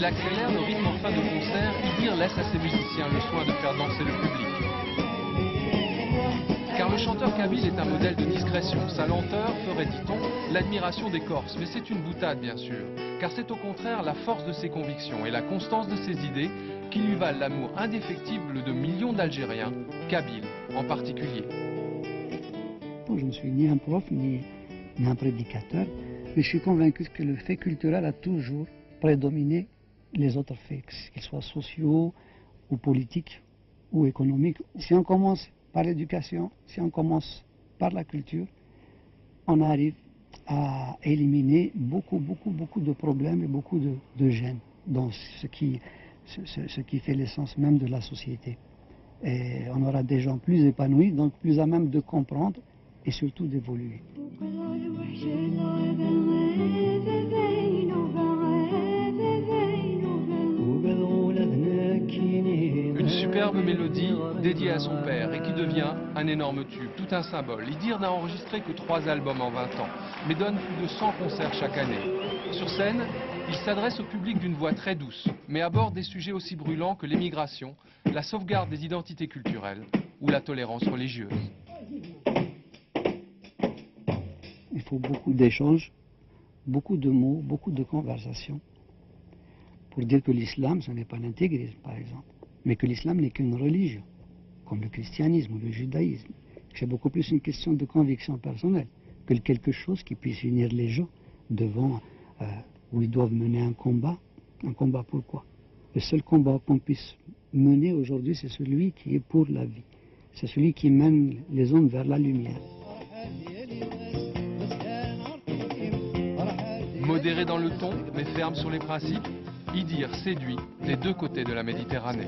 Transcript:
Il accélère le rythme en fin de concert. Idir laisse à ses musiciens le soin de faire danser le public. Car le chanteur kabyle est un modèle de discrétion. Sa lenteur ferait, dit-on, l'admiration des Corses. Mais c'est une boutade, bien sûr. Car c'est au contraire la force de ses convictions et la constance de ses idées qui lui valent l'amour indéfectible de millions d'Algériens, kabyles en particulier. Je ne suis ni un prof, ni un prédicateur, mais je suis convaincu que le fait culturel a toujours prédominé les autres faits, qu'ils soient sociaux ou politiques ou économiques. Si on commence par l'éducation, si on commence par la culture, on arrive à éliminer beaucoup de problèmes et beaucoup de gênes dans ce qui fait l'essence même de la société. Et on aura des gens plus épanouis, donc plus à même de comprendre et surtout d'évoluer. Une superbe mélodie dédiée à son père et qui devient un énorme tube, tout un symbole. Idir n'a enregistré que 3 albums en 20 ans, mais donne plus de 100 concerts chaque année. Sur scène, il s'adresse au public d'une voix très douce, mais aborde des sujets aussi brûlants que l'émigration, la sauvegarde des identités culturelles ou la tolérance religieuse. Il faut beaucoup d'échanges, beaucoup de mots, beaucoup de conversations pour dire que l'islam, ce n'est pas l'intégrisme, par exemple, mais que l'islam n'est qu'une religion, comme le christianisme ou le judaïsme. C'est beaucoup plus une question de conviction personnelle que quelque chose qui puisse unir les gens devant où ils doivent mener un combat. Un combat pourquoi? Le seul combat qu'on puisse mener aujourd'hui, c'est celui qui est pour la vie. C'est celui qui mène les hommes vers la lumière. Modéré dans le ton, mais ferme sur les principes, Idir séduit des deux côtés de la Méditerranée.